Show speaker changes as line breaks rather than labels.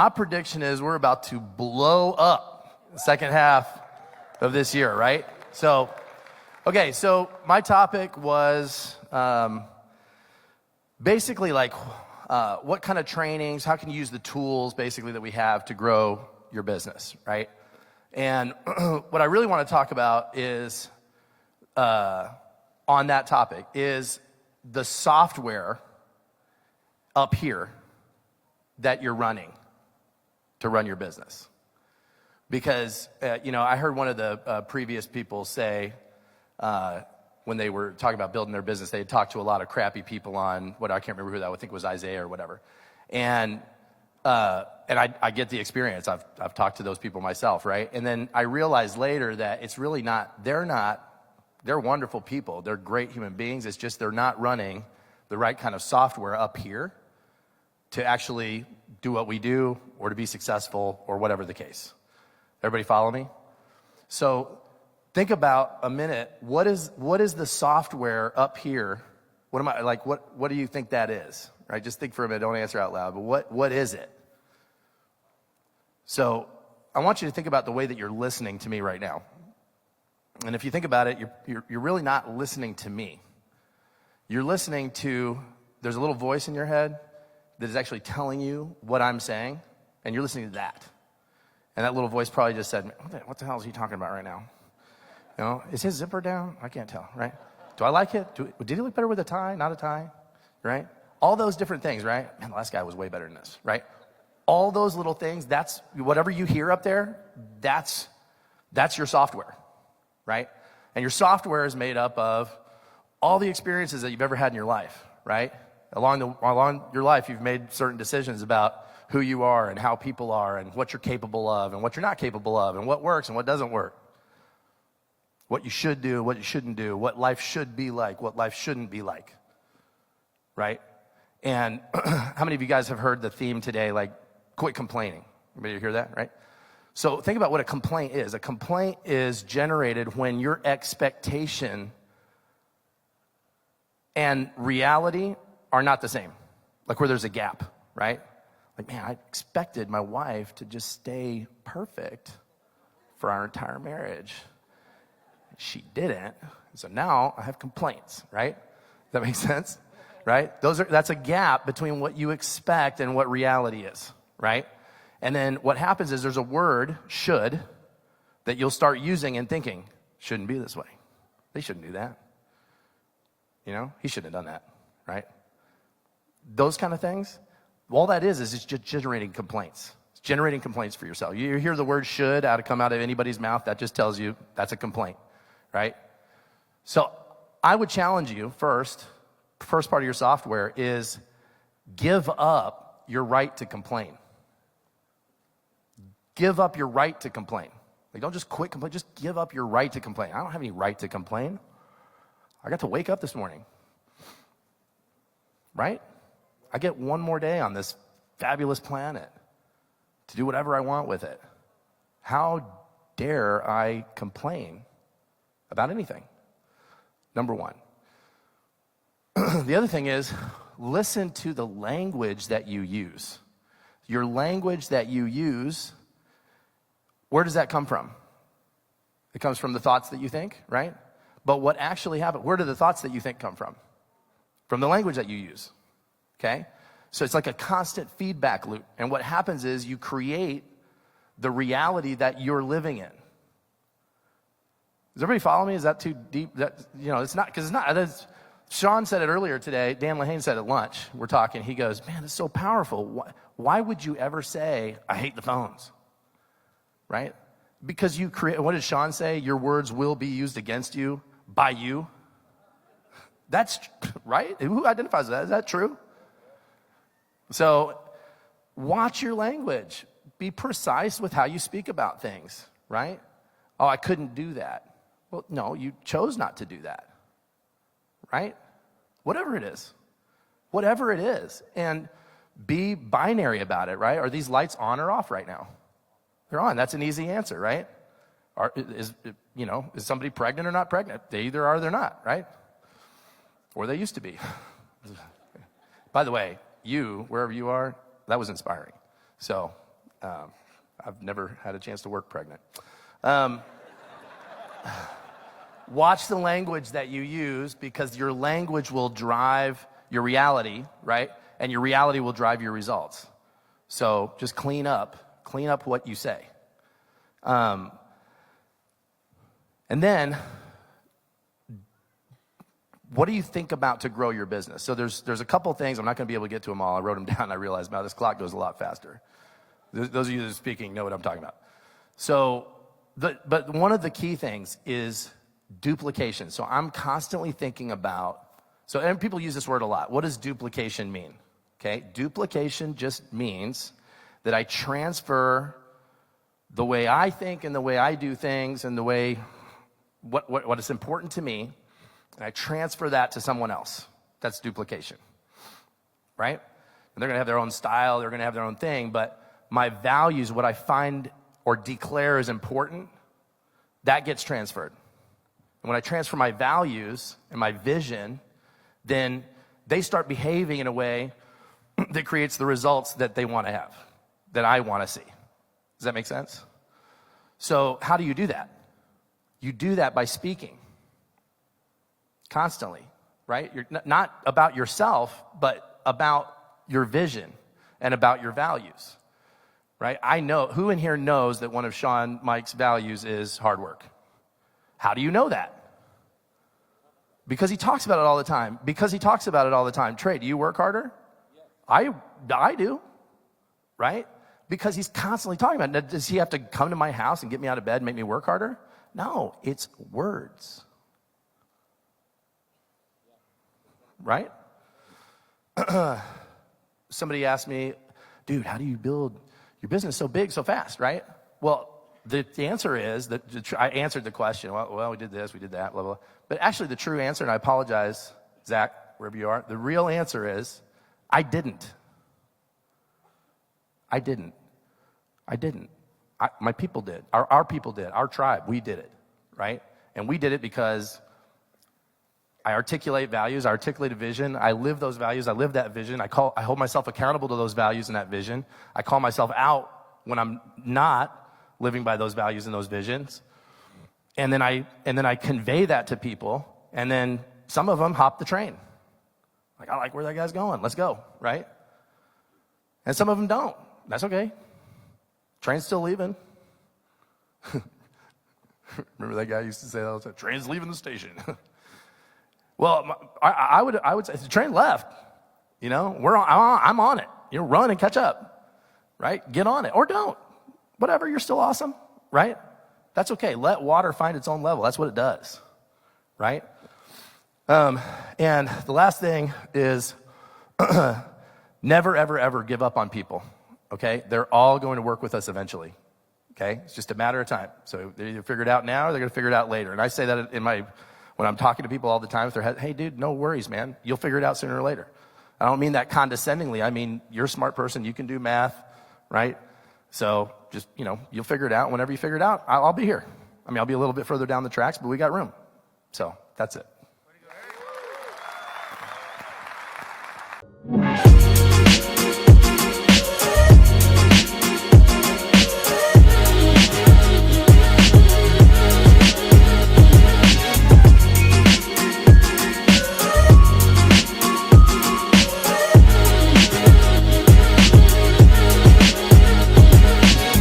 my prediction is we're about to blow up the second half of this year, right? So, okay, so my topic was basically like what kind of trainings, how can you use the tools basically that we have to grow your business, right? And what I really want to talk about is, on that topic, is the software up here that you're running to run your business. Because, I heard one of the previous people say, when they were talking about building their business, they had talked to a lot of crappy people on, I can't remember who that was, I think it was Isaiah or whatever. And I get the experience. I've talked to those people myself, right? And then I realized later that it's really they're wonderful people. They're great human beings. It's just they're not running the right kind of software up here to actually do what we do or to be successful or whatever the case. Everybody follow me? So think about a minute, what is the software up here? What do you think that is? Right? Just think for a minute, don't answer out loud, but what is it? So I want you to think about the way that you're listening to me right now. And if you think about it, you're really not listening to me. You're listening to, there's a little voice in your head that is actually telling you what I'm saying, and you're listening to that. And that little voice probably just said, what the hell is he talking about right now? Is his zipper down? I can't tell, right? Do I like it? Did he look better with a tie, not a tie, right? All those different things, right? Man, the last guy was way better than this, right? All those little things, that's, whatever you hear up there, that's your software, right? And your software is made up of all the experiences that you've ever had in your life, right? Along your life, you've made certain decisions about who you are and how people are and what you're capable of and what you're not capable of and what works and what doesn't work. What you should do, what you shouldn't do, what life should be like, what life shouldn't be like, right? And how many of you guys have heard the theme today, like, quit complaining? Anybody hear that, right? So think about what a complaint is. A complaint is generated when your expectation and reality are not the same, like where there's a gap, right? Like, man, I expected my wife to just stay perfect for our entire marriage. She didn't, so now I have complaints, right? Does that make sense? Right? That's a gap between what you expect and what reality is, right? And then what happens is there's a word, should, that you'll start using and thinking, shouldn't be this way. They shouldn't do that. He shouldn't have done that, right? Those kind of things, all that is it's just generating complaints. It's generating complaints for yourself. You hear the word should come out of anybody's mouth, that just tells you that's a complaint, right? So I would challenge you first part of your software is give up your right to complain. Give up your right to complain. Like, don't just quit complaining, just give up your right to complain. I don't have any right to complain. I got to wake up this morning, right? I get one more day on this fabulous planet to do whatever I want with it. How dare I complain about anything? Number one. The other thing is, listen to the language that you use. Your language that you use, where does that come from? It comes from the thoughts that you think, right? But what actually happened, where do the thoughts that you think come from? From the language that you use, okay? So it's like a constant feedback loop. And what happens is you create the reality that you're living in. Does everybody follow me? Is that too deep? It's not, because it's not. Sean said it earlier today. Dan Lehane said at lunch. We're talking. He goes, man, it's so powerful. Why would you ever say, I hate the phones? Right? Because you create, what did Sean say? Your words will be used against you by you. That's right. Who identifies with that? Is that true? So watch your language. Be precise with how you speak about things, right? Oh, I couldn't do that. Well, no, you chose not to do that, right? Whatever it is. Whatever it is. And be binary about it, right? Are these lights on or off right now? They're on. That's an easy answer, right? Is somebody pregnant or not pregnant? They either are or they're not, right? Or they used to be. By the way, you, wherever you are, that was inspiring. So I've never had a chance to work pregnant. Watch the language that you use, because your language will drive your reality, right? And your reality will drive your results. So just clean up what you say. And then, what do you think about to grow your business? So there's a couple things. I'm not going to be able to get to them all. I wrote them down. I realized, now this clock goes a lot faster. Those of you that are speaking know what I'm talking about. So, but one of the key things is duplication. So I'm constantly thinking about, and people use this word a lot. What does duplication mean? Okay, duplication just means that I transfer the way I think and the way I do things and the way, what is important to me, and I transfer that to someone else. That's duplication, right? And they're going to have their own style, they're going to have their own thing, but my values, what I find or declare as important, that gets transferred. And when I transfer my values and my vision, then they start behaving in a way that creates the results that they want to have, that I want to see. Does that make sense? So how do you do that? You do that by speaking constantly, right? You're not about yourself, but about your vision and about your values, right? I know, who in here knows that one of Sean Mike's values is hard work? How do you know that? Because he talks about it all the time. Trey, do you work harder? I do, right? Because he's constantly talking about it. Does he have to come to my house and get me out of bed and make me work harder? No, it's words. Right? Somebody asked me, dude, how do you build your business so big so fast, right? Well, the answer is that I answered the question. Well, we did this, we did that, blah, blah. But actually the true answer, and I apologize, Zach, wherever you are, the real answer is I didn't. My people did. Our people did. Our tribe, we did it, right? And we did it because I articulate values, I articulate a vision, I live those values, I live that vision, I hold myself accountable to those values and that vision. I call myself out when I'm not living by those values and those visions. And then I convey that to people, and then some of them hop the train. Like, I like where that guy's going, let's go, right? And some of them don't. That's okay. Train's still leaving. Remember that guy used to say that all the time, train's leaving the station. Well, I would say the train left. You know, I'm on it. You know, run and catch up, right? Get on it or don't. Whatever, you're still awesome, right? That's okay. Let water find its own level. That's what it does, right? And the last thing is never, ever, ever give up on people, okay? They're all going to work with us eventually, okay? It's just a matter of time. So they either figure it out now or they're going to figure it out later. And I say that when I'm talking to people all the time, if they're, hey, dude, no worries, man. You'll figure it out sooner or later. I don't mean that condescendingly. I mean, you're a smart person. You can do math, right? So just, you'll figure it out. Whenever you figure it out, I'll be here. I mean, I'll be a little bit further down the tracks, but we got room. So that's it.